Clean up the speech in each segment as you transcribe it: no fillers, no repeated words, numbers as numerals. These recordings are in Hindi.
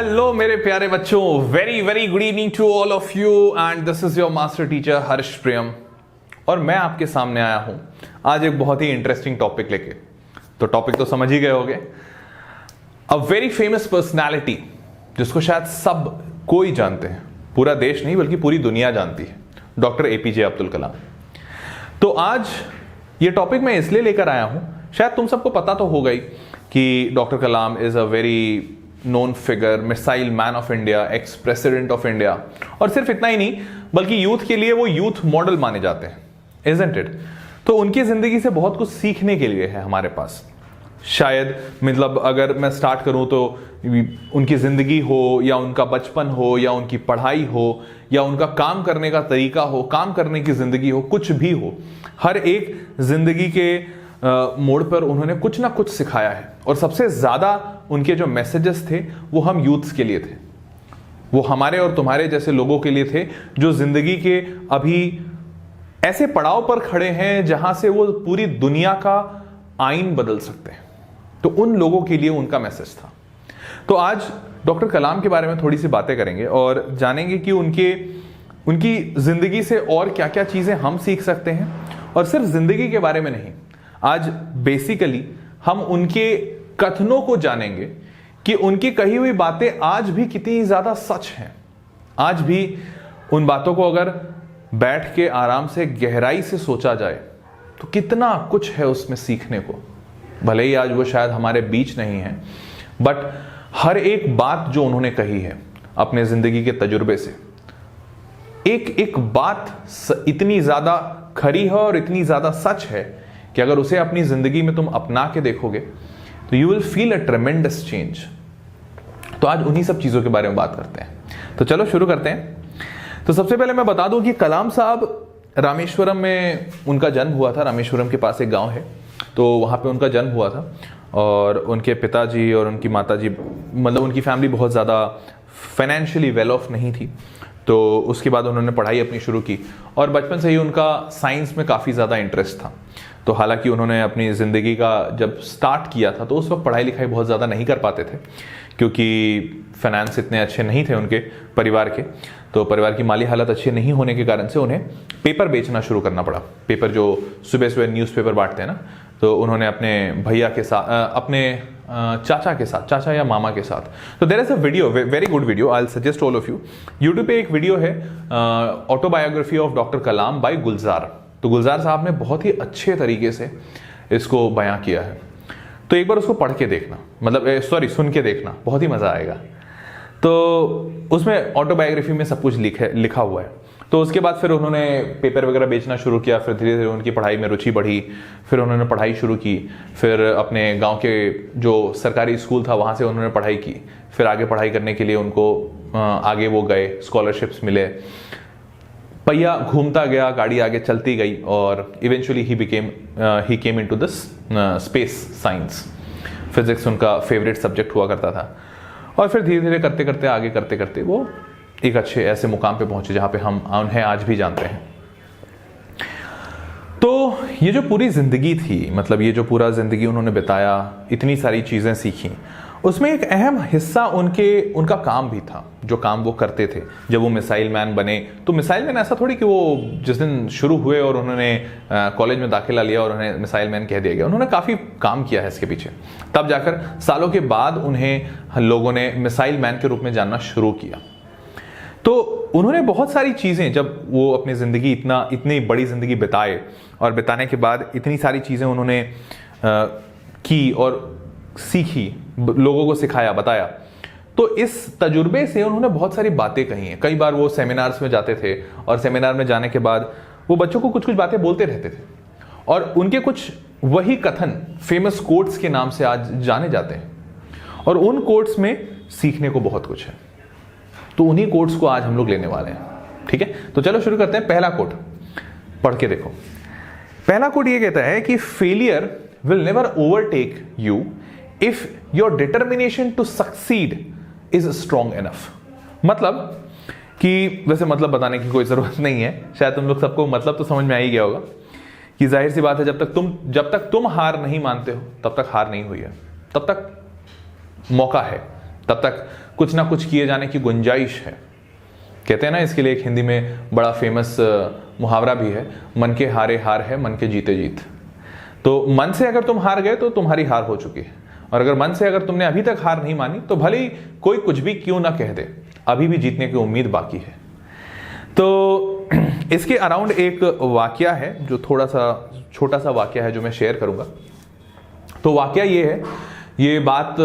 हेलो मेरे प्यारे बच्चों, very very good evening to all of you and this is your master teacher Harsh Priyam. और मैं आपके सामने आया हूं आज एक बहुत ही इंटरेस्टिंग टॉपिक लेके। तो टॉपिक तो समझ ही गए होंगे, अ वेरी फेमस पर्सनैलिटी जिसको शायद सब कोई जानते हैं, पूरा देश नहीं बल्कि पूरी दुनिया जानती है, डॉक्टर एपीजे अब्दुल कलाम। तो आज ये टॉपिक मैं इसलिए लेकर आया हूं, शायद तुम सबको पता तो होगा ही कि doctor Kalam is a very known figure, missile man of India, ex president of India. और सिर्फ इतना ही नहीं बल्कि यूथ के लिए वो यूथ मॉडल माने जाते हैं, इजंट इट। तो उनकी जिंदगी से बहुत कुछ सीखने के लिए है हमारे पास। शायद मतलब अगर मैं स्टार्ट करूं तो उनकी जिंदगी हो या उनका बचपन हो या उनकी पढ़ाई हो या उनका काम करने का तरीका हो, काम करने की जिंदगी हो, कुछ भी हो, हर एक जिंदगी के मोड़ पर उन्होंने कुछ ना कुछ सिखाया है। और सबसे ज्यादा उनके जो मैसेजेस थे वो हम यूथ्स के लिए थे, वो हमारे और तुम्हारे जैसे लोगों के लिए थे जो जिंदगी के अभी ऐसे पड़ाव पर खड़े हैं जहां से वो पूरी दुनिया का आईन बदल सकते हैं। तो उन लोगों के लिए उनका मैसेज था। तो आज डॉक्टर कलाम के बारे में थोड़ी सी बातें करेंगे और जानेंगे कि उनकी जिंदगी से और क्या क्या चीजें हम सीख सकते हैं। और सिर्फ जिंदगी के बारे में नहीं, आज बेसिकली हम उनके कथनों को जानेंगे कि उनकी कही हुई बातें आज भी कितनी ज्यादा सच हैं। आज भी उन बातों को अगर बैठ के आराम से गहराई से सोचा जाए तो कितना कुछ है उसमें सीखने को। भले ही आज वो शायद हमारे बीच नहीं है, बट हर एक बात जो उन्होंने कही है अपने जिंदगी के तजुर्बे से, एक एक बात इतनी ज्यादा खरी है और इतनी ज्यादा सच है कि अगर उसे अपनी जिंदगी में तुम अपना के देखोगे तो you will feel a ट्रेमेंडस change. तो आज उन्हीं सब चीजों के बारे में बात करते हैं। तो चलो शुरू करते हैं। तो सबसे पहले मैं बता दूं कि कलाम साहब रामेश्वरम में उनका जन्म हुआ था। रामेश्वरम के पास एक गांव है, तो वहां पे उनका जन्म हुआ था। और उनके पिताजी और उनकी माताजी, मतलब उनकी फैमिली बहुत ज़्यादा फाइनेंशियली वेल ऑफ नहीं थी। तो उसके बाद उन्होंने पढ़ाई अपनी शुरू की और बचपन से ही उनका साइंस में काफ़ी ज़्यादा इंटरेस्ट था। तो हालांकि उन्होंने अपनी ज़िंदगी का जब स्टार्ट किया था तो उस वक्त पढ़ाई लिखाई बहुत ज़्यादा नहीं कर पाते थे, क्योंकि फाइनेंस इतने अच्छे नहीं थे उनके परिवार के। तो परिवार की माली हालत अच्छी नहीं होने के कारण से उन्हें पेपर बेचना शुरू करना पड़ा। पेपर जो सुबह सुबह न्यूज़पेपर बांटते हैं ना, तो उन्होंने अपने भैया के साथ, अपने चाचा के साथ, चाचा या मामा के साथ। तो there is a video, very good video, I will suggest all of you. YouTube पे एक वीडियो है, autobiography of doctor Kalam by Gulzar. तो गुलजार साहब ने बहुत ही अच्छे तरीके से इसको बयां किया है। तो एक बार उसको पढ़ के देखना, मतलब सॉरी सुन के देखना, बहुत ही मजा आएगा। तो उसमें ऑटोबायोग्राफी में सब कुछ लिखा हुआ है। तो उसके बाद फिर उन्होंने पेपर वगैरह बेचना शुरू किया, फिर धीरे धीरे उनकी पढ़ाई में रुचि बढ़ी, फिर उन्होंने पढ़ाई शुरू की, फिर अपने गांव के जो सरकारी स्कूल था वहाँ से उन्होंने पढ़ाई की, फिर आगे पढ़ाई करने के लिए उनको आगे वो गए, स्कॉलरशिप्स मिले, पहिया घूमता गया, गाड़ी आगे चलती गई और eventually he came into this space science. Physics उनका फेवरेट सब्जेक्ट हुआ करता था। और फिर धीरे धीरे करते करते आगे करते करते वो एक अच्छे ऐसे मुकाम पे पहुंचे जहां पे हम उन्हें आज भी जानते हैं। तो ये जो पूरी जिंदगी थी, मतलब ये जो पूरा जिंदगी उन्होंने बिताया, इतनी सारी चीजें सीखी, उसमें एक अहम हिस्सा उनका काम भी था, जो काम वो करते थे। जब वो मिसाइल मैन बने, तो मिसाइल मैन ऐसा थोड़ी कि वो जिस दिन शुरू हुए और उन्होंने कॉलेज में दाखिला लिया और उन्हें मिसाइल मैन कह दिया गया। उन्होंने काफ़ी काम किया है इसके पीछे, तब जाकर सालों के बाद उन्हें लोगों ने मिसाइल मैन के रूप में जानना शुरू किया। तो उन्होंने बहुत सारी चीज़ें, जब वो अपनी ज़िंदगी इतनी बड़ी ज़िंदगी बिताए और बिताने के बाद इतनी सारी चीज़ें उन्होंने की और सीखी, लोगों को सिखाया, बताया, तो इस तजुर्बे से उन्होंने बहुत सारी बातें कही हैं। कई बार वो सेमिनार्स में जाते थे और सेमिनार में जाने के बाद वो बच्चों को कुछ कुछ बातें बोलते रहते थे और उनके कुछ वही कथन फेमस कोट्स के नाम से आज जाने जाते हैं। और उन कोट्स में सीखने को बहुत कुछ है। तो उन्हीं कोट्स को आज हम लोग लेने वाले हैं, ठीक है। तो चलो शुरू करते हैं। पहला कोट पढ़ के देखो। पहला कोट ये कहता है कि failure will never overtake you if your determination to succeed is strong enough. मतलब कि, वैसे मतलब बताने की कोई जरूरत नहीं है, शायद तुम लोग सबको मतलब तो समझ में आ ही गया होगा कि जाहिर सी बात है, जब तक तुम हार नहीं मानते हो तब तक हार नहीं हुई है, तब तक मौका है तब तक कुछ ना कुछ किए जाने की गुंजाइश है। कहते हैं ना, इसके लिए एक हिंदी में बड़ा फेमस मुहावरा भी है, मन के हारे हार है, मन के जीते जीत। तो मन से अगर तुम हार गए तो तुम्हारी हार हो चुकी है, और अगर मन से अगर तुमने अभी तक हार नहीं मानी तो भले ही कोई कुछ भी क्यों ना कह दे, अभी भी जीतने की उम्मीद बाकी है। तो इसके अराउंड एक वाकया है जो थोड़ा सा छोटा सा वाकया है जो मैं शेयर करूंगा। तो वाकया ये है, ये बात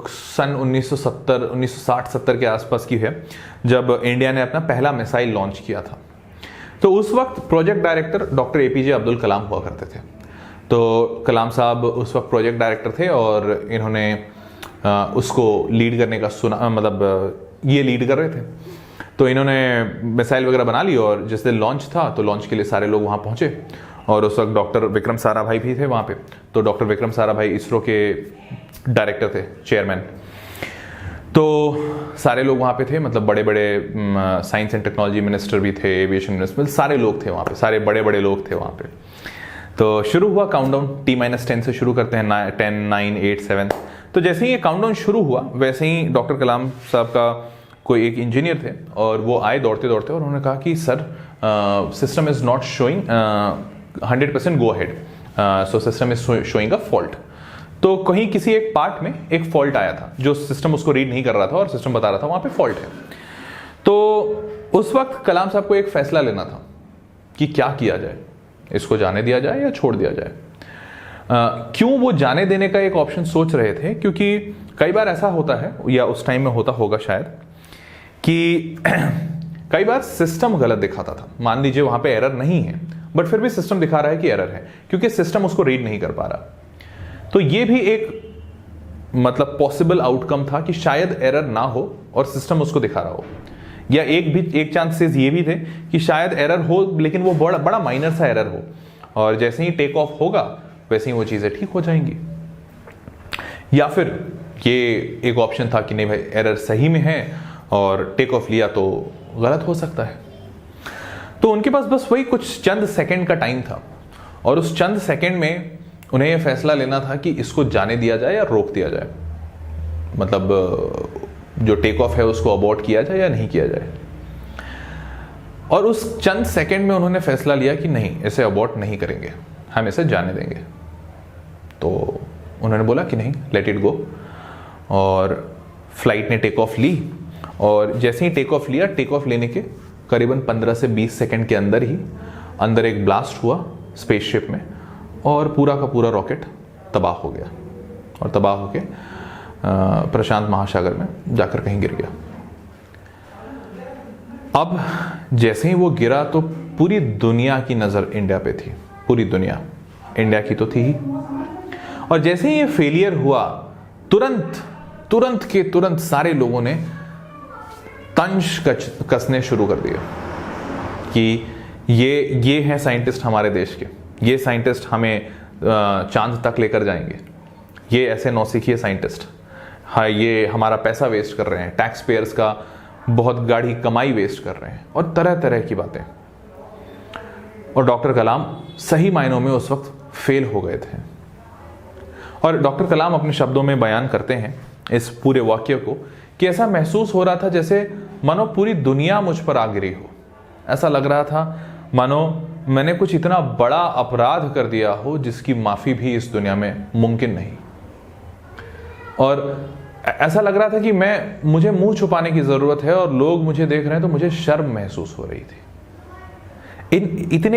सन 1960-70 के आसपास की है, जब इंडिया ने अपना पहला मिसाइल लॉन्च किया था। तो उस वक्त project director doctor APJ Abdul Kalam हुआ करते थे। तो कलाम साहब उस वक्त प्रोजेक्ट डायरेक्टर थे और इन्होंने उसको लीड करने का सुना, मतलब ये लीड कर रहे थे। तो इन्होंने मिसाइल वगैरह बना ली और जिस दिन लॉन्च था तो लॉन्च के लिए सारे लोग वहाँ पहुँचे, और उस वक्त डॉक्टर विक्रम साराभाई भी थे वहाँ पे। तो डॉक्टर विक्रम साराभाई इसरो के डायरेक्टर थे, चेयरमैन। तो सारे लोग वहाँ पे थे, मतलब बड़े बड़े साइंस एंड टेक्नोलॉजी मिनिस्टर भी थे, एविएशन मिनिस्टर, सारे लोग थे वहाँ पे, सारे बड़े बड़े लोग थे वहाँ पे। तो शुरू हुआ काउंटडाउन, T-10 से शुरू करते हैं, 10, 9, 8, 7। तो जैसे ही ये काउंटडाउन शुरू हुआ वैसे ही डॉक्टर कलाम साहब का कोई एक इंजीनियर थे और वो आए दौड़ते दौड़ते और उन्होंने कहा कि sir, system is not showing 100% go ahead, so system is showing a fault. तो कहीं किसी एक पार्ट में एक फॉल्ट आया था जो सिस्टम उसको रीड नहीं कर रहा था और सिस्टम बता रहा था वहां पे फॉल्ट है। तो उस वक्त कलाम साहब को एक फैसला लेना था कि क्या किया जाए, इसको जाने दिया जाए या छोड़ दिया जाए। क्यों वो जाने देने का एक ऑप्शन सोच रहे थे, क्योंकि कई बार ऐसा होता है, या उस टाइम में होता होगा शायद, कि कई बार सिस्टम गलत दिखाता था। मान लीजिए वहां पे एरर नहीं है बट फिर भी सिस्टम दिखा रहा है कि एरर है, क्योंकि सिस्टम उसको रीड नहीं कर पा रहा। तो ये भी एक मतलब पॉसिबल आउटकम था कि शायद एरर ना हो और सिस्टम उसको दिखा रहा हो, या एक चांसेस ये भी थे कि शायद एरर हो लेकिन वो बड़ा माइनर सा एरर हो, और जैसे ही टेक ऑफ होगा वैसे ही वो चीजें ठीक हो जाएंगी। या फिर ये एक ऑप्शन था कि नहीं भाई, एरर सही में है और टेक ऑफ लिया तो गलत हो सकता है। तो उनके पास बस वही कुछ चंद सेकंड का टाइम था, और उस चंद सेकंड में उन्हें यह फैसला लेना था कि इसको जाने दिया जाए या रोक दिया जाए, मतलब जो टेक ऑफ है उसको अबॉर्ट किया जाए या नहीं किया जाए। और उस चंद सेकंड में उन्होंने फैसला लिया कि नहीं, इसे अबॉर्ट नहीं करेंगे, हम इसे जाने देंगे। तो उन्होंने बोला कि नहीं, लेट इट गो, और फ्लाइट ने टेक ऑफ ली। और जैसे ही टेक ऑफ लिया, टेक ऑफ लेने के करीबन 15 से 20 सेकंड के अंदर ही अंदर एक ब्लास्ट हुआ स्पेसशिप में, और पूरा का पूरा रॉकेट तबाह हो गया, और तबाह होके प्रशांत महासागर में जाकर कहीं गिर गया। अब जैसे ही वो गिरा तो पूरी दुनिया की नजर इंडिया पे थी, पूरी दुनिया इंडिया की तो थी ही। और जैसे ही ये फेलियर हुआ, तुरंत सारे लोगों ने तंज कसने शुरू कर दिया कि ये हैं साइंटिस्ट हमारे देश के, ये साइंटिस्ट हमें चांद तक लेकर जाएंगे, ये ऐसे नौसिखिए साइंटिस्ट, हाँ ये हमारा पैसा वेस्ट कर रहे हैं, टैक्स पेयर्स का बहुत गाढ़ी कमाई वेस्ट कर रहे हैं, और तरह तरह की बातें। और डॉक्टर कलाम सही मायनों में उस वक्त फेल हो गए थे। और डॉक्टर कलाम अपने शब्दों में बयान करते हैं इस पूरे वाक्य को कि ऐसा महसूस हो रहा था जैसे मानो पूरी दुनिया मुझ पर आ गिरी हो। ऐसा लग रहा था मानो मैंने कुछ इतना बड़ा अपराध कर दिया हो जिसकी माफी भी इस दुनिया में मुमकिन नहीं। और ऐसा लग रहा था कि मुझे मुंह छुपाने की जरूरत है और लोग मुझे देख रहे हैं तो मुझे शर्म महसूस हो रही थी।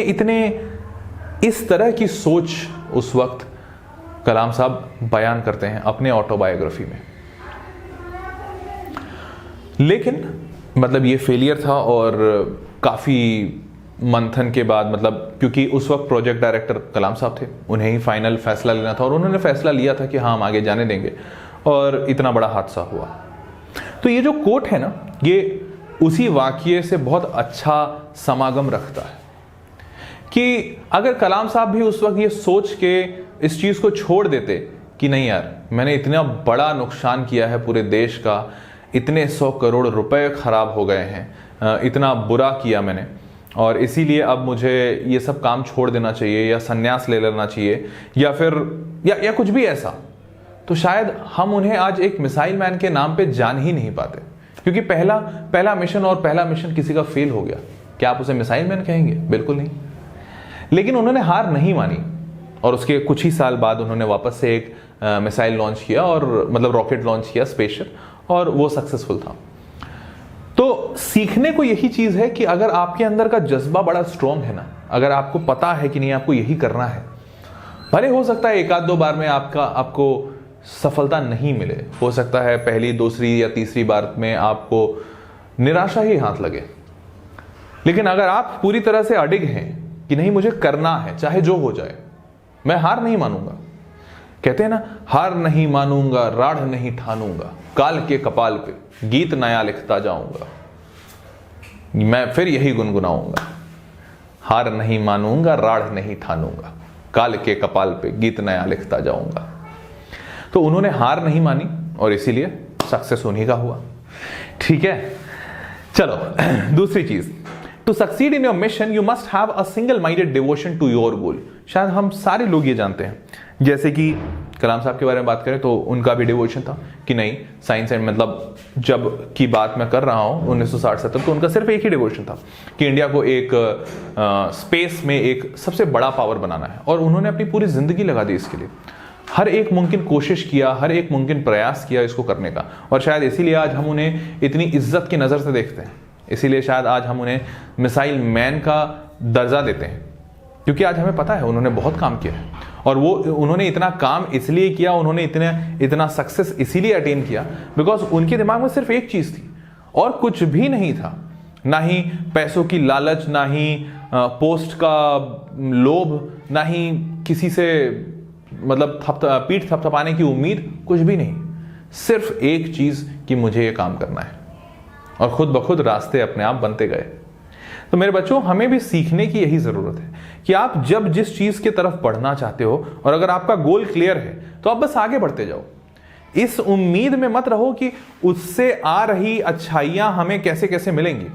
इतने इस तरह की सोच उस वक्त कलाम साहब बयान करते हैं अपने ऑटोबायोग्राफी में। लेकिन मतलब ये फेलियर था, और काफी मंथन के बाद, मतलब क्योंकि उस वक्त प्रोजेक्ट डायरेक्टर कलाम साहब थे, उन्हें ही फाइनल फैसला लेना था, और उन्होंने फैसला लिया था कि हाँ हम आगे जाने देंगे, और इतना बड़ा हादसा हुआ। तो ये जो कोट है ना, ये उसी वाक्य से बहुत अच्छा समागम रखता है कि अगर कलाम साहब भी उस वक्त ये सोच के इस चीज को छोड़ देते कि नहीं यार, मैंने इतना बड़ा नुकसान किया है पूरे देश का, इतने 100 करोड़ रुपए खराब हो गए हैं, इतना बुरा किया मैंने, और इसीलिए अब मुझे ये सब काम छोड़ देना चाहिए या संन्यास ले लेना चाहिए, या फिर या कुछ भी ऐसा, तो शायद हम उन्हें आज एक मिसाइल मैन के नाम पे जान ही नहीं पाते, क्योंकि पहला मिशन और पहला मिशन किसी का फेल हो गया, क्या आप उसे मिसाइल मैन कहेंगे? बिल्कुल नहीं। लेकिन उन्होंने हार नहीं मानी और उसके कुछ ही साल बाद उन्होंने वापस से एक मिसाइल लॉन्च किया, और मतलब रॉकेट लॉन्च किया स्पेसशिप, और वो सक्सेसफुल था। तो सीखने को यही चीज है कि अगर आपके अंदर का जज्बा बड़ा स्ट्रांग है ना, अगर आपको पता है कि नहीं आपको यही करना है, भले हो सकता है एक आध दो बार में आपको सफलता नहीं मिले, हो सकता है पहली दूसरी या तीसरी बार में आपको निराशा ही हाथ लगे, लेकिन अगर आप पूरी तरह से अडिग हैं कि नहीं मुझे करना है चाहे जो हो जाए, मैं हार नहीं मानूंगा, कहते हैं ना, हार नहीं मानूंगा, राढ़ नहीं ठानूंगा, काल के कपाल पे गीत नया लिखता जाऊंगा, मैं फिर यही गुनगुनाऊंगा, हार नहीं मानूंगा, राढ़ नहीं ठानूंगा, काल के कपाल पे गीत नया लिखता जाऊंगा। तो उन्होंने हार नहीं मानी और इसीलिए सक्सेस उन्हीं का हुआ। ठीक है, चलो दूसरी चीज, to succeed in your mission you must have a single minded devotion to your goal. शायद हम सारे लोग ये जानते हैं, जैसे कि कलाम साहब के बारे में बात करें तो उनका भी डिवोशन था कि नहीं साइंस एंड, मतलब जब की बात मैं कर रहा हूं 1960-70, तो उनका सिर्फ एक ही डिवोशन था कि इंडिया को एक स्पेस में एक सबसे बड़ा पावर बनाना है, और उन्होंने अपनी पूरी जिंदगी लगा दी इसके लिए, हर एक मुमकिन कोशिश किया, हर एक मुमकिन प्रयास किया इसको करने का, और शायद इसीलिए आज हम उन्हें इतनी इज्जत की नज़र से देखते हैं, इसीलिए शायद आज हम उन्हें मिसाइल मैन का दर्जा देते हैं, क्योंकि आज हमें पता है उन्होंने बहुत काम किया है, और वो उन्होंने इतना काम इसलिए किया, उन्होंने इतना सक्सेस इसीलिए अटेन किया बिकॉज उनके दिमाग में सिर्फ एक चीज़ थी और कुछ भी नहीं था, ना ही पैसों की लालच, ना ही पोस्ट का लोभ, ना ही किसी से मतलब पीठ थपथपाने की उम्मीद, कुछ भी नहीं, सिर्फ एक चीज कि मुझे ये काम करना है, और खुद ब खुद रास्ते अपने आप बनते गए। तो मेरे बच्चों, हमें भी सीखने की यही जरूरत है कि आप जब जिस चीज की तरफ बढ़ना चाहते हो और अगर आपका गोल क्लियर है तो आप बस आगे बढ़ते जाओ। इस उम्मीद में मत रहो कि उससे आ रही अच्छाइयां हमें कैसे कैसे मिलेंगी।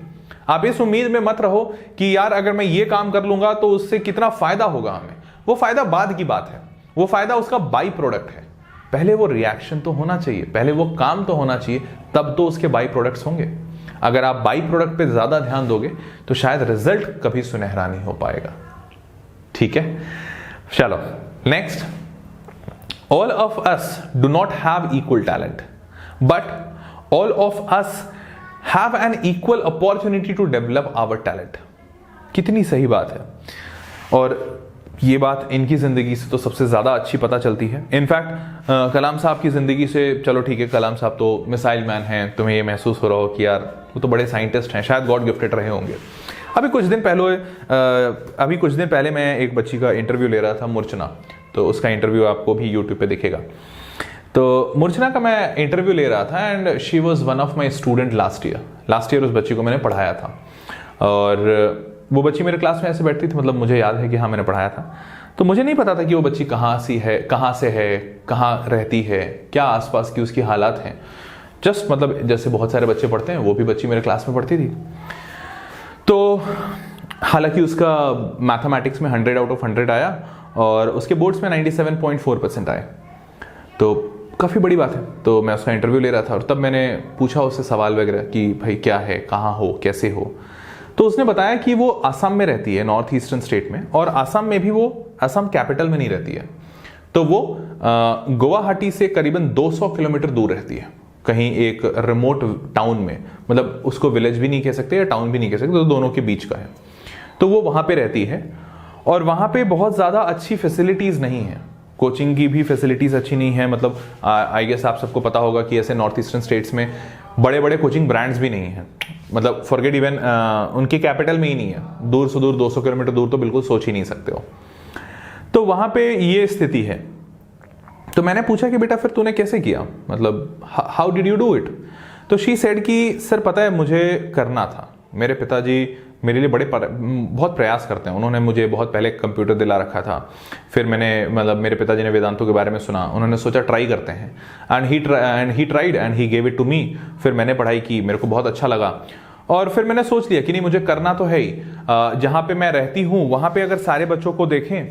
आप इस उम्मीद में मत रहो कि यार अगर मैं ये काम कर लूंगा तो उससे कितना फायदा होगा हमें। वो फायदा बाद की बात है, वो फायदा उसका बाई प्रोडक्ट है। पहले वो रिएक्शन तो होना चाहिए, पहले वो काम तो होना चाहिए, तब तो उसके बाई प्रोडक्ट्स होंगे। अगर आप बाई प्रोडक्ट पे ज्यादा ध्यान दोगे तो शायद रिजल्ट कभी सुनहरा नहीं हो पाएगा। ठीक है, चलो next, all of us do not have equal talent but all of us have an equal opportunity to develop our talent. कितनी सही बात है, और ये बात इनकी जिंदगी से तो सबसे ज्यादा अच्छी पता चलती है। इनफैक्ट कलाम साहब की जिंदगी से, चलो ठीक है कलाम साहब तो मिसाइल मैन हैं, तुम्हें ये महसूस हो रहा हो कि यार वो तो बड़े साइंटिस्ट हैं, शायद गॉड गिफ्टेड रहे होंगे। अभी कुछ दिन पहले मैं एक बच्ची का इंटरव्यू ले रहा था, मूर्छना, तो उसका इंटरव्यू आपको भी यूट्यूब पे दिखेगा। तो मूर्छना का मैं इंटरव्यू ले रहा था and she was one of my student last year उस बच्ची को मैंने पढ़ाया था, और वो बच्ची मेरे क्लास में ऐसे बैठती थी, मतलब मुझे याद है कि हाँ मैंने पढ़ाया था। तो मुझे नहीं पता था कि वो बच्ची कहाँ से है, कहाँ रहती है, क्या आसपास की उसकी हालात हैं। जस्ट मतलब जैसे बहुत सारे बच्चे पढ़ते हैं, वो भी बच्ची मेरे क्लास में पढ़ती थी। तो हालांकि उसका मैथमेटिक्स में 100 आउट ऑफ 100 आया और उसके बोर्ड्स में 97.4% आए, तो काफ़ी बड़ी बात है। तो मैं उसका इंटरव्यू ले रहा था और तब मैंने पूछा उससे सवाल वगैरह कि भाई क्या है, कहाँ हो, कैसे हो। तो उसने बताया कि वो असम में रहती है, नॉर्थ ईस्टर्न स्टेट में, और असम में भी वो असम कैपिटल में नहीं रहती है, तो वो गुवाहाटी से करीबन 200 किलोमीटर दूर रहती है, कहीं एक रिमोट टाउन में, मतलब उसको विलेज भी नहीं कह सकते या टाउन भी नहीं कह सकते, तो दोनों के बीच का है। तो वो वहाँ पे रहती है और वहाँ पे बहुत ज़्यादा अच्छी फैसिलिटीज़ नहीं है, कोचिंग की भी फैसिलिटीज़ अच्छी नहीं है। मतलब आई गेस आप सबको पता होगा कि ऐसे नॉर्थ ईस्टर्न स्टेट्स में बड़े बड़े कोचिंग ब्रांड्स भी नहीं है, मतलब फॉरगेट इवन उनकी कैपिटल में ही नहीं है, दूर से दूर 200 किलोमीटर दूर तो बिल्कुल सोच ही नहीं सकते हो। तो वहाँ पे ये स्थिति है। तो मैंने पूछा कि बेटा फिर तूने कैसे किया, मतलब how did you do it. तो शी सेड कि सर पता है मुझे करना था, मेरे पिताजी मेरे लिए बहुत प्रयास करते हैं, उन्होंने मुझे बहुत पहले कंप्यूटर दिला रखा था, फिर मैंने मतलब मेरे पिताजी ने वेदांतों के बारे में सुना, उन्होंने सोचा ट्राई करते हैं, and he tried and he gave it to me. फिर मैंने पढ़ाई की, मेरे को बहुत अच्छा लगा और फिर मैंने सोच लिया कि नहीं मुझे करना तो है ही। जहाँ पे मैं रहती हूँ वहाँ पे अगर सारे बच्चों को देखें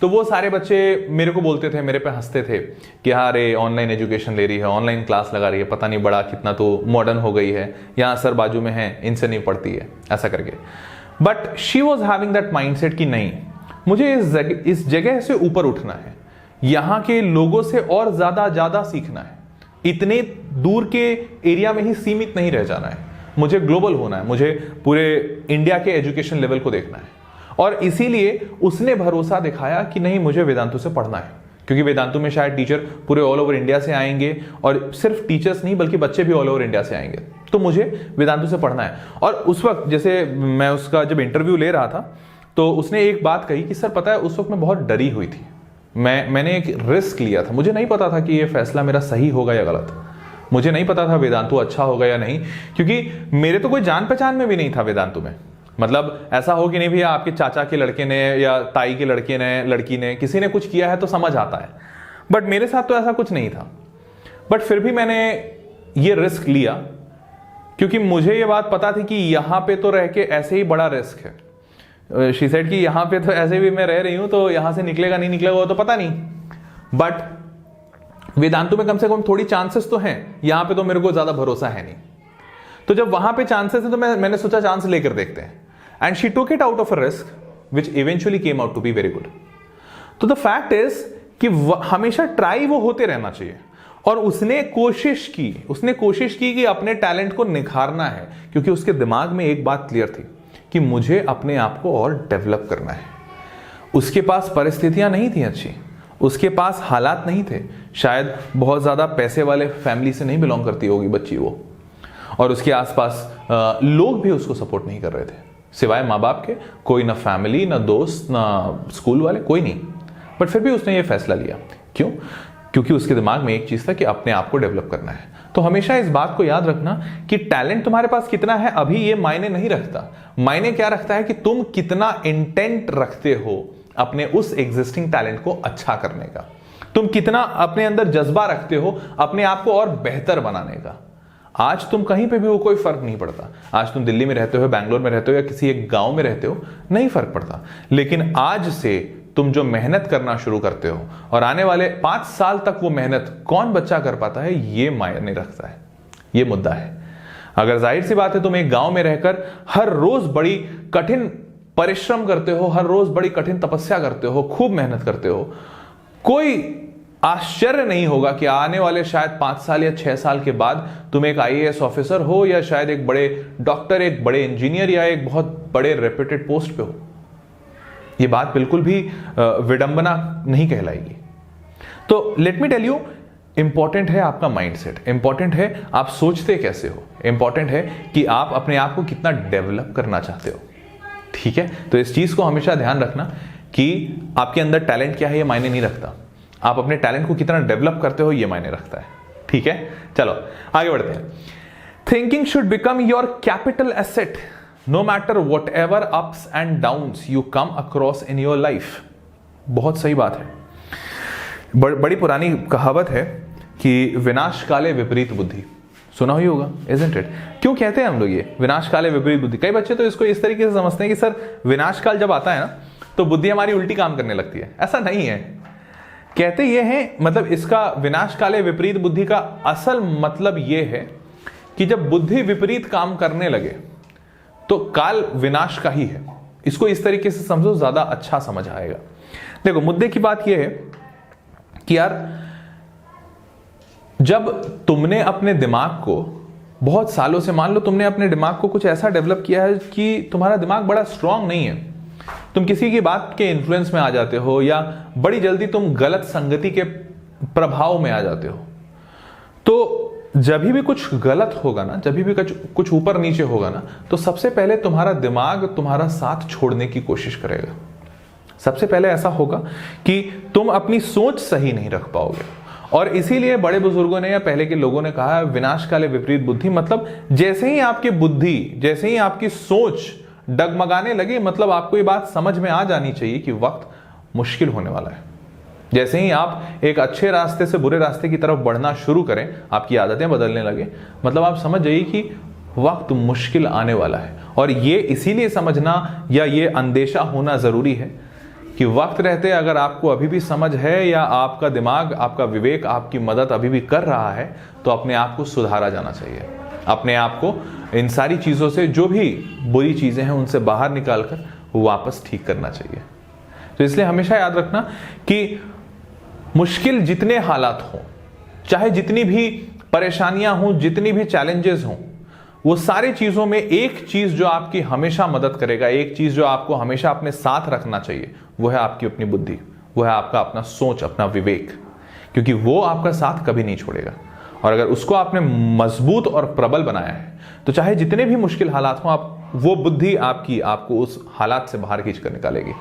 तो वो सारे बच्चे मेरे को बोलते थे, मेरे पे हंसते थे कि हाँ अरे ऑनलाइन एजुकेशन ले रही है, ऑनलाइन क्लास लगा रही है, पता नहीं बड़ा कितना तो मॉडर्न हो गई है, यहाँ सर बाजू में है, इनसे नहीं पढ़ती है, ऐसा करके। But she was having that mindset कि नहीं, मुझे इस जगह से ऊपर उठना है, यहाँ के लोगों से और ज्यादा सीखना है, इतने दूर के एरिया में ही सीमित नहीं रह जाना है, मुझे ग्लोबल होना है, मुझे पूरे इंडिया के एजुकेशन लेवल को देखना है। और इसीलिए उसने भरोसा दिखाया कि नहीं, मुझे वेदांतु से पढ़ना है, क्योंकि वेदांतु में शायद टीचर पूरे ऑल ओवर इंडिया से आएंगे, और सिर्फ टीचर्स नहीं बल्कि बच्चे भी ऑल ओवर इंडिया से आएंगे, तो मुझे वेदांतु से पढ़ना है। और उस वक्त जैसे मैं उसका जब इंटरव्यू ले रहा था तो उसने एक बात कही कि सर पता है उस वक्त मैं बहुत डरी हुई थी, मैंने एक रिस्क लिया था, मुझे नहीं पता था कि ये फैसला मेरा सही होगा या गलत, मुझे नहीं पता था वेदांतु अच्छा होगा या नहीं, क्योंकि मेरे तो कोई जान पहचान में भी नहीं था वेदांतु में। मतलब ऐसा हो कि नहीं भैया आपके चाचा के लड़के ने या ताई के लड़की ने किसी ने कुछ किया है तो समझ आता है, बट मेरे साथ तो ऐसा कुछ नहीं था। बट फिर भी मैंने ये रिस्क लिया, क्योंकि मुझे ये बात पता थी कि यहां पे तो रह के ऐसे ही बड़ा रिस्क है। शी सेड कि यहां पे तो ऐसे भी मैं रह रही हूं, तो यहां से निकलेगा नहीं निकलेगा वो तो पता नहीं, बट वेदांतु में कम से कम थोड़ी चांसेस तो हैं, यहां पे तो मेरे को ज्यादा भरोसा है नहीं। तो जब वहां पे चांसेस है तो मैंने सोचा चांस लेकर देखते हैं, and she took it out of a risk which eventually came out to be very good. तो द फैक्ट इज कि हमेशा ट्राई वो होते रहना चाहिए, और उसने कोशिश की कि अपने टैलेंट को निखारना है, क्योंकि उसके दिमाग में एक बात क्लियर थी कि मुझे अपने आप को और डेवलप करना है। उसके पास परिस्थितियां नहीं थी अच्छी, उसके पास हालात नहीं थे, शायद बहुत ज्यादा पैसे वाले फैमिली से नहीं बिलोंग करती होगी बच्ची वो, और उसके आसपास लोग भी उसको सपोर्ट नहीं कर रहे थे, सिवाय माँ बाप के कोई ना फैमिली, ना दोस्त, ना स्कूल वाले, कोई नहीं। बट फिर भी उसने ये फैसला लिया, क्यों? क्योंकि उसके दिमाग में एक चीज था कि अपने आप को डेवलप करना है। तो हमेशा इस बात को याद रखना कि टैलेंट तुम्हारे पास कितना है अभी ये मायने नहीं रखता, मायने क्या रखता है कि तुम कितना इंटेंट रखते हो अपने उस एग्जिस्टिंग टैलेंट को अच्छा करने का, तुम कितना अपने अंदर जज्बा रखते हो अपने आप को और बेहतर बनाने का। आज तुम कहीं पे भी हो कोई फर्क नहीं पड़ता, आज तुम दिल्ली में रहते हो, बैंगलोर में रहते हो या किसी एक गांव में रहते हो, नहीं फर्क पड़ता, लेकिन आज से तुम जो मेहनत करना शुरू करते हो और आने वाले 5 साल तक वो मेहनत कौन बच्चा कर पाता है ये मायने रखता है, ये मुद्दा है। अगर जाहिर सी बात है तुम एक गांव में रहकर हर रोज बड़ी कठिन परिश्रम करते हो, हर रोज बड़ी कठिन तपस्या करते हो, खूब मेहनत करते हो, कोई आश्चर्य नहीं होगा कि आने वाले शायद 5 साल या 6 साल के बाद तुम एक IAS ऑफिसर हो, या शायद एक बड़े डॉक्टर, एक बड़े इंजीनियर, या एक बहुत बड़े रेप्यूटेड पोस्ट पे हो। ये बात बिल्कुल भी विडंबना नहीं कहलाएगी। तो let me tell you, important है आपका माइंडसेट, इंपॉर्टेंट है आप सोचते कैसे हो, इंपॉर्टेंट है कि आप अपने आप को कितना डेवलप करना चाहते हो। ठीक है, तो इस चीज को हमेशा ध्यान रखना कि आपके अंदर टैलेंट क्या है ये मायने नहीं रखता, आप अपने टैलेंट को कितना डेवलप करते हो ये मायने रखता है। ठीक है, चलो आगे बढ़ते हैं। Thinking should become your capital asset no matter whatever ups and downs you come across in your life. बहुत सही बात है। बड़ी पुरानी कहावत है कि विनाश काले विपरीत बुद्धि, सुना ही होगा, इजंट इट? क्यों कहते हैं हम लोग ये विनाश काले विपरीत बुद्धि? कई बच्चे तो इसको इस तरीके से समझते हैं कि सर विनाश काल जब आता है ना तो बुद्धि हमारी उल्टी काम करने लगती है। ऐसा नहीं है, कहते ये हैं, मतलब इसका विनाश काले विपरीत बुद्धि का असल मतलब ये है कि जब बुद्धि विपरीत काम करने लगे तो काल विनाश का ही है। इसको इस तरीके से समझो, ज्यादा अच्छा समझ आएगा। देखो मुद्दे की बात यह है कि यार जब तुमने अपने दिमाग को बहुत सालों से, मान लो तुमने अपने दिमाग को कुछ ऐसा डेवलप किया है कि तुम्हारा दिमाग बड़ा स्ट्रांग नहीं है, तुम किसी की बात के इन्फ्लुएंस में आ जाते हो, या बड़ी जल्दी तुम गलत संगति के प्रभाव में आ जाते हो, तो जब भी कुछ गलत होगा ना, जब भी कुछ ऊपर नीचे होगा ना, तो सबसे पहले तुम्हारा दिमाग तुम्हारा साथ छोड़ने की कोशिश करेगा। सबसे पहले ऐसा होगा कि तुम अपनी सोच सही नहीं रख पाओगे, और इसीलिए बड़े बुजुर्गों ने या पहले के लोगों ने कहा विनाश काले विपरीत बुद्धि, मतलब जैसे ही आपकी बुद्धि, जैसे ही आपकी सोच डगमगाने लगे, मतलब आपको ये बात समझ में आ जानी चाहिए कि वक्त मुश्किल होने वाला है। जैसे ही आप एक अच्छे रास्ते से बुरे रास्ते की तरफ बढ़ना शुरू करें, आपकी आदतें बदलने लगे, मतलब आप समझ जाइए कि वक्त मुश्किल आने वाला है। और ये इसीलिए समझना या ये अंदेशा होना जरूरी है कि वक्त रहते अगर आपको अभी भी समझ है या आपका दिमाग, आपका विवेक आपकी मदद अभी भी कर रहा है, तो अपने आप को सुधारा जाना चाहिए। अपने आप को इन सारी चीज़ों से, जो भी बुरी चीज़ें हैं उनसे बाहर निकालकर वापस ठीक करना चाहिए। तो इसलिए हमेशा याद रखना कि मुश्किल जितने हालात हों, चाहे जितनी भी परेशानियां हों, जितनी भी चैलेंजेस हों, वो सारी चीजों में एक चीज जो आपकी हमेशा मदद करेगा, एक चीज जो आपको हमेशा अपने साथ रखना चाहिए, वो है आपकी अपनी बुद्धि, वो है आपका अपना सोच, अपना विवेक, क्योंकि वो आपका साथ कभी नहीं छोड़ेगा। और अगर उसको आपने मजबूत और प्रबल बनाया है, तो चाहे जितने भी मुश्किल हालात हों, आप वो बुद्धि आपको उस हालात से बाहर खींच कर निकालेगी।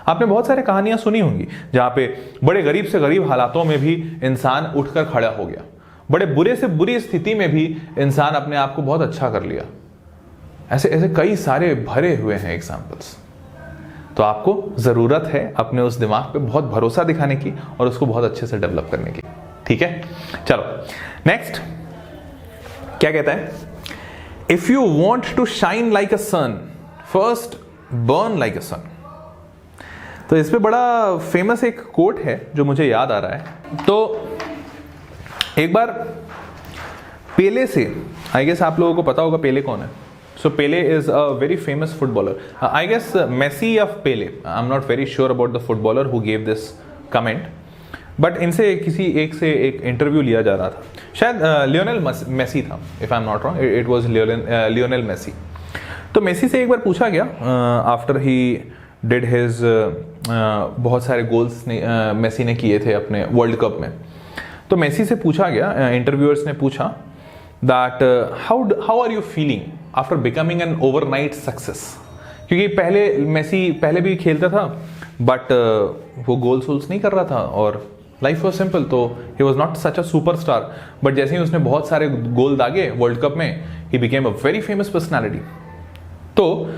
आपने बहुत सारी कहानियां सुनी होंगी जहां पे बड़े गरीब से गरीब हालातों में भी इंसान उठकर खड़ा हो गया, बड़े बुरे से बुरी स्थिति में भी इंसान अपने आप को बहुत अच्छा कर लिया। ऐसे ऐसे कई सारे भरे हुए हैं एग्जाम्पल्स। तो आपको जरूरत है अपने उस दिमाग पे बहुत भरोसा दिखाने की और उसको बहुत अच्छे से डेवलप करने की। ठीक है, चलो नेक्स्ट क्या कहता है, if you want to shine like a sun, first burn like a sun. तो इस पे बड़ा फेमस एक कोट है जो मुझे याद आ रहा है। तो एक बार पेले से, आई गेस आप लोगों को पता होगा पेले कौन है। So Pele is a very famous footballer, I guess Messi of Pele, I am not very sure about the footballer who gave this comment, but इनसे किसी एक से एक इंटरव्यू लिया जा रहा था, शायद लियोनेल मेसी था, if I am not wrong, it was Lionel Messi. तो मेसी से एक बार पूछा गया आफ्टर ही डिड हिज बहुत सारे गोल्स मेसी ने किए थे अपने वर्ल्ड कप में। तो मेसी से पूछा गया, इंटरव्यूअर्स ने पूछा that how are you feeling after becoming an overnight success, क्योंकि मेसी पहले भी खेलता था बट वो गोल्स नहीं कर रहा था और लाइफ वॉज सिंपल, तो he was not such a superstar, but जैसे ही उसने बहुत सारे गोल दागे वर्ल्ड कप में, he became a very famous personality. तो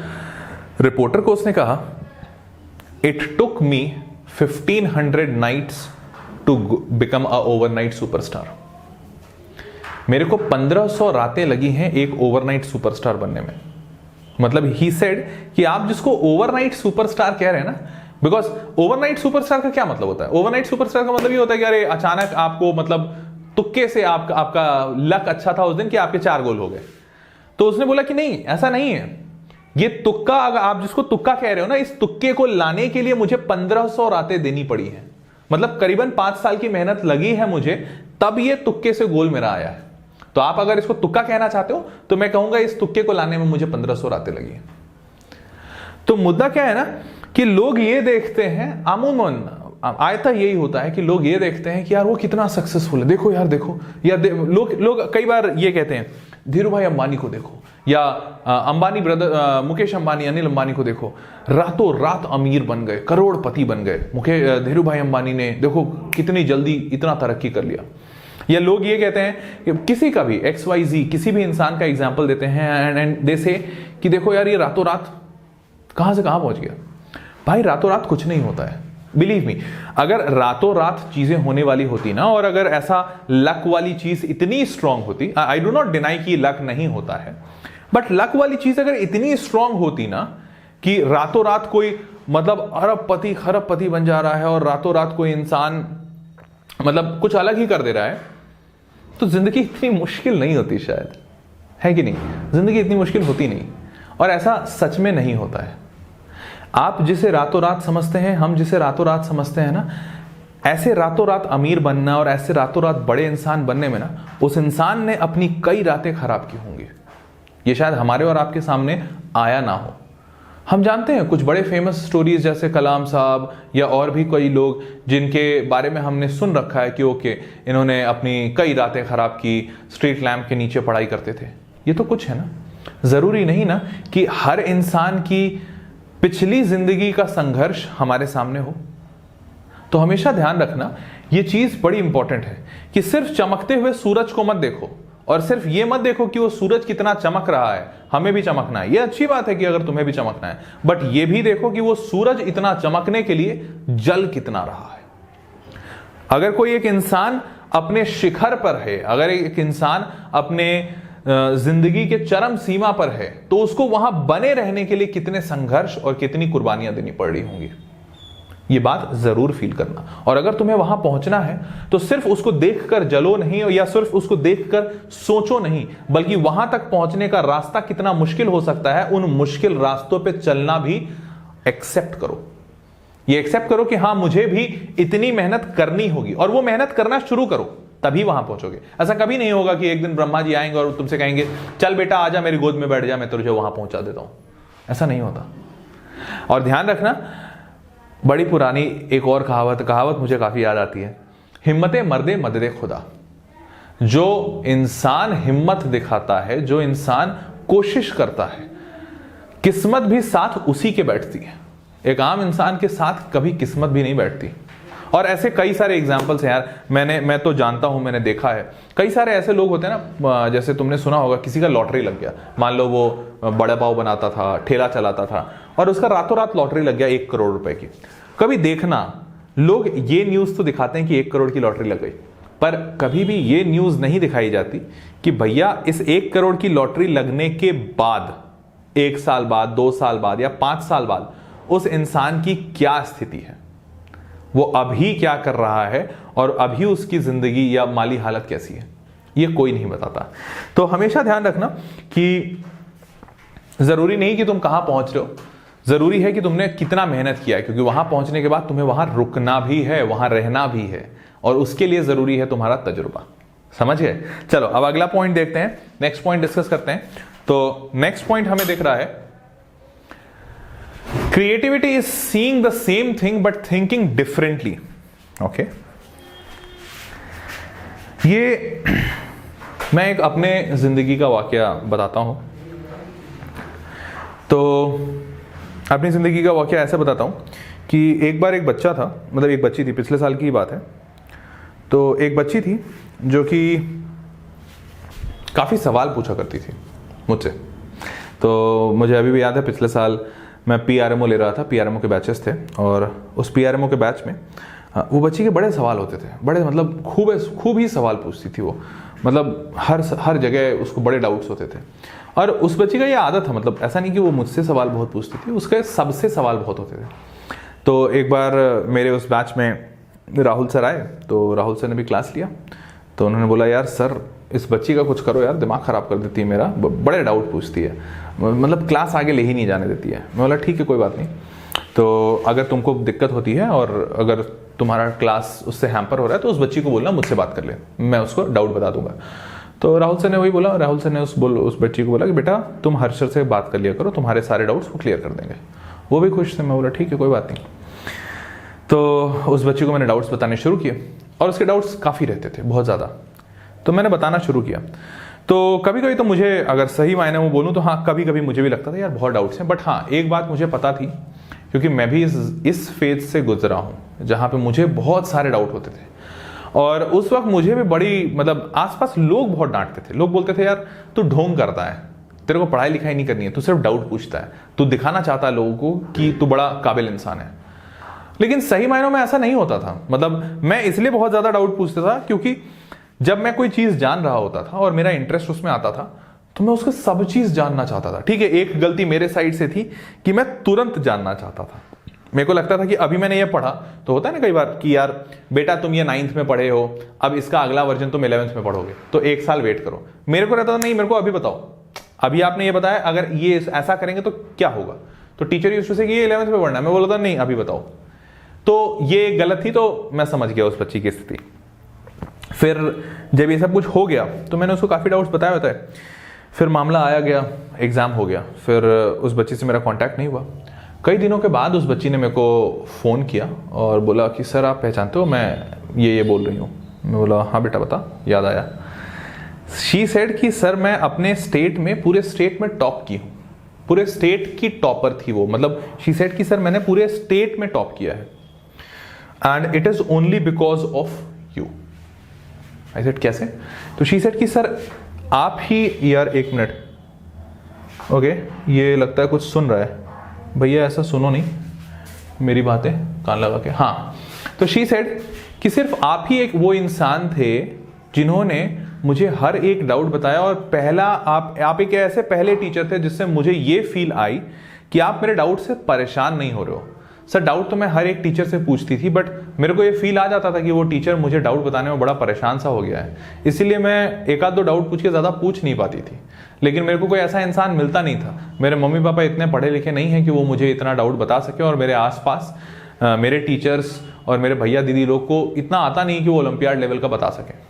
रिपोर्टर को उसने कहा, it took me 1500 nights to become a overnight superstar. मेरे को 1500 रातें लगी हैं एक ओवरनाइट सुपरस्टार बनने में। मतलब ही सेड कि आप जिसको ओवरनाइट सुपरस्टार कह रहे हैं ना, बिकॉज ओवरनाइट सुपरस्टार का क्या मतलब होता है? ओवरनाइट सुपरस्टार का मतलब ये होता है कि अरे अचानक आपको, मतलब तुक्के से आपका लक अच्छा था उस दिन कि आपके 4 गोल हो गए। तो उसने बोला कि नहीं, ऐसा नहीं है, ये तुक्का, अगर आप जिसको तुक्का कह रहे हो ना, इस तुक्के को लाने के लिए मुझे 1500 रातें देनी पड़ी है। मतलब करीबन 5 साल की मेहनत लगी है मुझे, तब ये तुक्के से गोल मेरा आया है। तो आप अगर इसको तुक्का कहना चाहते हो तो मैं कहूंगा इस तुक्के को लाने में मुझे 1500 रातें लगी। तो मुद्दा क्या है ना कि लोग ये देखते हैं, अमूमन आयता यही होता है कि लोग ये देखते हैं कि यार वो कितना सक्सेसफुल है, देखो यार, देखो यार, लोग कई बार ये कहते हैं, धीरू भाई अंबानी को देखो, या अंबानी ब्रदर, मुकेश अंबानी, अनिल अंबानी को देखो, रातों रात अमीर बन गए, करोड़पति बन गए। धीरू भाई अंबानी ने देखो कितनी जल्दी इतना तरक्की कर लिया। या लोग ये कहते हैं कि किसी का भी XYZ किसी भी इंसान का एग्जाम्पल देते हैं एंड दे से कि देखो यार ये रातों रात कहां से कहां पहुंच गया। भाई रातों रात कुछ नहीं होता है, बिलीव मी। अगर रातों रात चीजें होने वाली होती ना, और अगर ऐसा लक वाली चीज इतनी स्ट्रांग होती, आई डू नॉट डिनाई कि लक नहीं होता है, बट लक वाली चीज अगर इतनी स्ट्रांग होती ना कि रातों रात कोई मतलब अरबपति खरबपति बन जा रहा है और रातों रात कोई इंसान मतलब कुछ अलग ही कर दे रहा है, तो जिंदगी इतनी मुश्किल नहीं होती शायद, है कि नहीं? जिंदगी इतनी मुश्किल होती नहीं, और ऐसा सच में नहीं होता है। आप जिसे रातों रात समझते हैं, हम जिसे रातों रात समझते हैं ना, ऐसे रातों रात अमीर बनना और ऐसे रातों रात बड़े इंसान बनने में ना, उस इंसान ने अपनी कई रातें खराब की होंगी। ये शायद हमारे और आपके सामने आया ना हो। हम जानते हैं कुछ बड़े फेमस स्टोरीज जैसे कलाम साहब या और भी कई लोग जिनके बारे में हमने सुन रखा है कि ओके इन्होंने अपनी कई रातें खराब की, स्ट्रीट लैम्प के नीचे पढ़ाई करते थे। ये तो कुछ है ना, जरूरी नहीं ना कि हर इंसान की पिछली जिंदगी का संघर्ष हमारे सामने हो। तो हमेशा ध्यान रखना, ये चीज बड़ी इंपॉर्टेंट है कि सिर्फ चमकते हुए सूरज को मत देखो, और सिर्फ ये मत देखो कि वो सूरज कितना चमक रहा है, हमें भी चमकना है। ये अच्छी बात है कि अगर तुम्हें भी चमकना है, बट ये भी देखो कि वो सूरज इतना चमकने के लिए जल कितना रहा है। अगर कोई एक इंसान अपने शिखर पर है, अगर एक इंसान अपने जिंदगी के चरम सीमा पर है, तो उसको वहां बने रहने के लिए कितने संघर्ष और कितनी कुर्बानियां देनी पड़ रही होंगी। ये बात जरूर फील करना। और अगर तुम्हें वहां पहुंचना है तो सिर्फ उसको देखकर जलो नहीं या सिर्फ उसको देखकर सोचो नहीं, बल्कि वहां तक पहुंचने का रास्ता कितना मुश्किल हो सकता है, उन मुश्किल रास्तों पे चलना भी एक्सेप्ट करो। ये एक्सेप्ट करो कि हां मुझे भी इतनी मेहनत करनी होगी, और वो मेहनत करना शुरू करो, तभी वहां पहुंचोगे। ऐसा कभी नहीं होगा कि एक दिन ब्रह्मा जी आएंगे और तुमसे कहेंगे चल बेटा आजा मेरी गोद में बैठ जा, मैं तुझे वहां पहुंचा देता हूं। ऐसा नहीं होता। और ध्यान रखना, बड़ी पुरानी एक और कहावत मुझे काफी याद आती है, हिम्मते मर्दे मददे खुदा। जो इंसान हिम्मत दिखाता है, जो इंसान कोशिश करता है, किस्मत भी साथ उसी के बैठती है। एक आम इंसान के साथ कभी किस्मत भी नहीं बैठती। और ऐसे कई सारे एग्जाम्पल्स हैं यार, मैं तो जानता हूं, मैंने देखा है। कई सारे ऐसे लोग होते हैं ना, जैसे तुमने सुना होगा किसी का लॉटरी लग गया, मान लो वो बड़ा पाव बनाता था, ठेला चलाता था, और उसका रातों रात लॉटरी लग गया 1 करोड़ रुपए की। कभी देखना, लोग ये न्यूज तो दिखाते हैं कि 1 करोड़ की लॉटरी लग गई, पर कभी भी ये न्यूज नहीं दिखाई जाती कि भैया इस 1 करोड़ की लॉटरी लगने के बाद 1 साल बाद, 2 साल बाद या 5 साल बाद उस इंसान की क्या स्थिति है, वो अभी क्या कर रहा है, और अभी उसकी जिंदगी या माली हालत कैसी है, ये कोई नहीं बताता। तो हमेशा ध्यान रखना कि जरूरी नहीं कि तुम कहां पहुंच रहे हो, जरूरी है कि तुमने कितना मेहनत किया है, क्योंकि वहां पहुंचने के बाद तुम्हें वहां रुकना भी है, वहां रहना भी है, और उसके लिए जरूरी है तुम्हारा तजुर्बा। समझ गए? चलो अब अगला पॉइंट देखते हैं, नेक्स्ट पॉइंट डिस्कस करते हैं। तो नेक्स्ट पॉइंट हमें दिख रहा है, creativity is seeing the same thing but thinking differently. Okay, ये मैं एक अपने जिंदगी का वाकया बताता हूं। तो अपनी जिंदगी का वाकया ऐसे बताता हूं कि एक बार एक बच्चा था, मतलब एक बच्ची थी, पिछले साल की बात है। तो एक बच्ची थी जो कि काफी सवाल पूछा करती थी मुझसे। तो मुझे अभी भी याद है, पिछले साल मैं PRMO ले रहा था, PRMO के बैचेस थे, और उस PRMO के बैच में वो बच्ची के बड़े सवाल होते थे, बड़े मतलब खूब ही सवाल पूछती थी वो, मतलब हर जगह उसको बड़े डाउट्स होते थे। और उस बच्ची का ये आदत था, मतलब ऐसा नहीं कि वो मुझसे सवाल बहुत पूछती थी, उसके सबसे सवाल बहुत होते थे। तो एक बार मेरे उस बैच में राहुल सर आए, तो राहुल सर ने भी क्लास लिया। तो उन्होंने बोला यार सर इस बच्ची का कुछ करो यार, दिमाग खराब कर देती है मेरा, बड़े डाउट पूछती है, मतलब क्लास आगे ले ही नहीं जाने देती है। मैं बोला ठीक है कोई बात नहीं, तो अगर तुमको दिक्कत होती है और अगर तुम्हारा क्लास उससे हैम्पर हो रहा है तो उस बच्ची को बोलना मुझसे बात कर ले, मैं उसको डाउट बता दूंगा। तो राहुल सर ने वही बोला, राहुल सर ने उस बच्ची को बोला कि बेटा तुम हर्ष सर से बात कर लिया करो, तुम्हारे सारे डाउट्स वो क्लियर कर देंगे। वो भी खुश थे। मैं बोला ठीक है कोई बात नहीं। तो उस बच्ची को मैंने डाउट्स बताने शुरू किए, और उसके डाउट्स काफ़ी रहते थे, बहुत ज़्यादा। तो मैंने बताना शुरू किया। तो कभी कभी तो मुझे, अगर सही मायने में बोलूँ तो हाँ, कभी कभी मुझे भी लगता था यार बहुत डाउट्स हैं। बट हाँ, एक बात मुझे पता थी, क्योंकि मैं भी इस फेज से गुजरा हूँ जहाँ पे मुझे बहुत सारे डाउट होते थे। और उस वक्त मुझे भी बड़ी, मतलब आसपास लोग बहुत डांटते थे। लोग बोलते थे यार तू ढोंग करता है, तेरे को पढ़ाई लिखाई नहीं करनी है, तू सिर्फ डाउट पूछता है, तू दिखाना चाहता है लोगों को कि तू बड़ा काबिल इंसान है। लेकिन सही मायनों में ऐसा नहीं होता था। मतलब मैं इसलिए बहुत ज्यादा डाउट पूछता था क्योंकि जब मैं कोई चीज जान रहा होता था और मेरा इंटरेस्ट उसमें आता था तो मैं उसका सब चीज जानना चाहता था। ठीक है, एक गलती मेरे साइड से थी कि मैं तुरंत जानना चाहता था। मेरे को लगता था कि अभी मैंने ये पढ़ा, तो होता है ना कई बार कि यार बेटा तुम ये 9th में पढ़े हो, अब इसका अगला वर्जन तुम 11th में पढ़ोगे, तो 1 साल वेट करो। मेरे को रहता था नहीं, मेरे को अभी बताओ, अभी आपने ये बताया, अगर ये ऐसा करेंगे तो क्या होगा। तो टीचर यूज्ड टू से कि ये 11th में पढ़ना है, मैं बोला था नहीं अभी बताओ। तो ये गलत थी, तो मैं समझ गया उस बच्ची की स्थिति। फिर जब ये सब कुछ हो गया तो मैंने उसको काफी डाउट्स बताया होता है। फिर मामला आया गया, एग्जाम हो गया, फिर उस बच्ची से मेरा कांटेक्ट नहीं हुआ। कई दिनों के बाद उस बच्ची ने मेरे को फ़ोन किया और बोला कि सर आप पहचानते हो, मैं ये बोल रही हूँ। मैं बोला हाँ बेटा बता, याद आया। शी सेड कि सर मैं अपने स्टेट में, पूरे स्टेट में टॉप की हूँ, पूरे स्टेट की टॉपर थी वो। मतलब शी सेड कि सर मैंने पूरे स्टेट में टॉप किया है, and it is only because of you. I said कैसे? तो शी सेड कि सर आप ही, यार एक मिनट, ओके ये लगता है कुछ सुन रहा है भैया, ऐसा सुनो नहीं मेरी बातें कान लगा के। हाँ, तो शी सेड कि सिर्फ आप ही एक वो इंसान थे जिन्होंने मुझे हर एक डाउट बताया, और पहला आप एक ऐसे पहले टीचर थे जिससे मुझे ये फील आई कि आप मेरे डाउट से परेशान नहीं हो रहे हो, सर डाउट तो मैं हर एक टीचर से पूछती थी, बट मेरे को ये फील आ जाता था कि वो टीचर मुझे डाउट बताने में बड़ा परेशान सा हो गया है, इसीलिए मैं एक आध दो डाउट पूछ के ज़्यादा पूछ नहीं पाती थी। लेकिन मेरे को कोई ऐसा इंसान मिलता नहीं था, मेरे मम्मी पापा इतने पढ़े लिखे नहीं हैं कि वो मुझे इतना डाउट बता सके, और मेरे आसपास मेरे टीचर्स और मेरे भैया दीदी लोग को इतना आता नहीं कि वो ओलंपियाड लेवल का बता सके।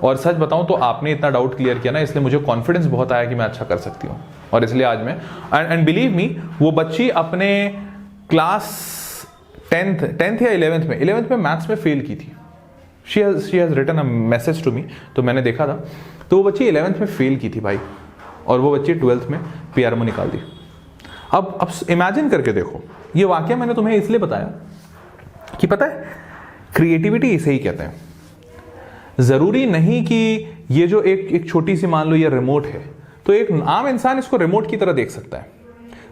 और सच बताऊं तो आपने इतना डाउट क्लियर किया ना, इसलिए मुझे कॉन्फिडेंस बहुत आया कि मैं अच्छा कर सकती हूँ, और इसलिए आज मैं एंड बिलीव मी, वो बच्ची अपने क्लास 10th या 11th में मैथ्स में फेल की थी। She has written a message to me, तो मैंने देखा था, तो वो बच्ची 11th में फेल की थी भाई, और वो बच्ची 12th में PRO निकाल दी। अब इमेजिन करके देखो, ये वाकया मैंने तुम्हें इसलिए बताया कि पता है क्रिएटिविटी इसे ही कहते हैं। जरूरी नहीं कि ये जो एक छोटी सी मान लो ये रिमोट है, तो एक आम इंसान इसको रिमोट की तरह देख सकता है,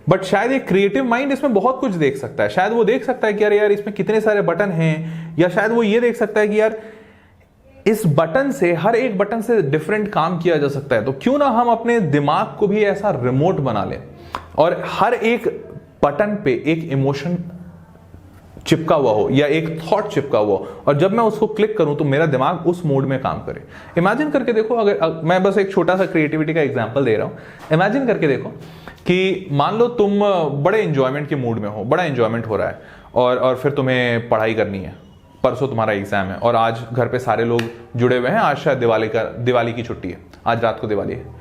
बट शायद एक क्रिएटिव माइंड इसमें बहुत कुछ देख सकता है। शायद वो देख सकता है कि यार इसमें कितने सारे बटन हैं, या शायद वो ये देख सकता है कि यार इस बटन से, हर एक बटन से डिफरेंट काम किया जा सकता है। तो क्यों ना हम अपने दिमाग को भी ऐसा रिमोट बना लें, और हर एक बटन पे एक इमोशन चिपका हुआ हो या एक थॉट चिपका हुआ हो, और जब मैं उसको क्लिक करूं तो मेरा दिमाग उस मोड में काम करे। इमेजिन करके देखो, अगर मैं बस एक छोटा सा क्रिएटिविटी का एग्जांपल दे रहा हूं, इमेजिन करके देखो कि मान लो तुम बड़े एंजॉयमेंट के मूड में हो, बड़ा एंजॉयमेंट हो रहा है, और फिर तुम्हें पढ़ाई करनी है, परसों तुम्हारा एग्जाम है, और आज घर पे सारे लोग जुड़े हुए हैं, आज शायद दिवाली की छुट्टी है, आज रात को दिवाली है।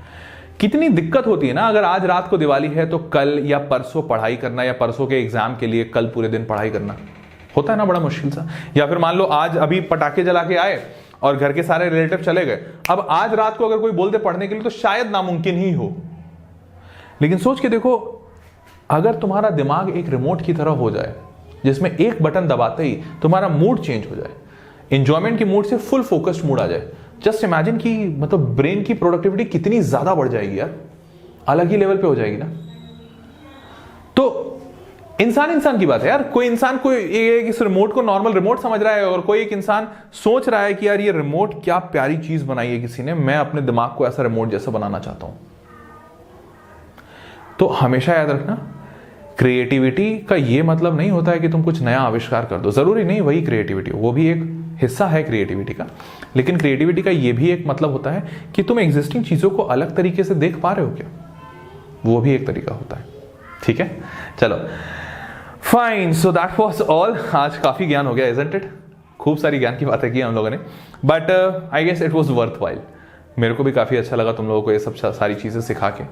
कितनी दिक्कत होती है ना, अगर आज रात को दिवाली है तो कल या परसों पढ़ाई करना, या परसों के एग्जाम के लिए कल पूरे दिन पढ़ाई करना, होता है ना बड़ा मुश्किल सा। या फिर मान लो आज अभी पटाखे जला के आए और घर के सारे रिलेटिव चले गए, अब आज रात को अगर कोई बोल दे पढ़ने के लिए तो शायद नामुमकिन ही हो। लेकिन सोच के देखो, अगर तुम्हारा दिमाग एक रिमोट की तरह हो जाए, जिसमें एक बटन दबाते ही तुम्हारा मूड चेंज हो जाए, एंजॉयमेंट की मूड से फुल फोकस्ड मूड आ जाए, जस्ट इमेजिन कि मतलब ब्रेन की प्रोडक्टिविटी कितनी ज्यादा बढ़ जाएगी यार, अलग ही लेवल पे हो जाएगी ना। तो इंसान की बात है यार, कोई इंसान कोई इस रिमोट को नॉर्मल रिमोट समझ रहा है, और कोई एक इंसान सोच रहा है कि यार ये रिमोट क्या प्यारी चीज बनाई है किसी ने, मैं अपने दिमाग को ऐसा रिमोट जैसा बनाना चाहता हूं। तो हमेशा याद रखना, क्रिएटिविटी का ये मतलब नहीं होता है कि तुम कुछ नया आविष्कार कर दो, जरूरी नहीं वही क्रिएटिविटी, वो भी एक हिस्सा है क्रिएटिविटी का। लेकिन क्रिएटिविटी का ये भी एक मतलब होता है कि तुम एग्जिस्टिंग चीजों को अलग तरीके से देख पा रहे हो क्या, वो भी एक तरीका होता है। ठीक है, चलो fine, so that was all. आज काफी ज्ञान हो गया, इजंट इट? खूब सारी ज्ञान की बातें की हम लोगों ने, but I guess it was worthwhile. मेरे को भी काफी अच्छा लगा तुम लोगों को ये सब सारी चीजें सिखा के,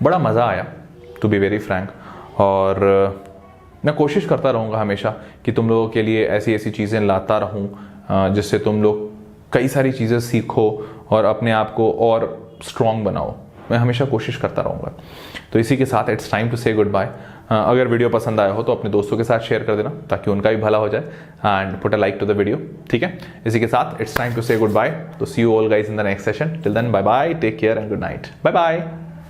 बड़ा मजा आया टू बी वेरी फ्रैंक। और मैं कोशिश करता रहूँगा हमेशा कि तुम लोगों के लिए ऐसी ऐसी चीज़ें लाता रहूँ जिससे तुम लोग कई सारी चीज़ें सीखो और अपने आप को और स्ट्रॉन्ग बनाओ। मैं हमेशा कोशिश करता रहूँगा। तो इसी के साथ it's time to say good bye. अगर वीडियो पसंद आया हो तो अपने दोस्तों के साथ शेयर कर देना ताकि उनका भी भला हो जाए, and put a like to the video. ठीक है, इसी के साथ it's time to say goodbye. तो see you all guys in the next session. Till then bye bye, take care and good night. Bye bye.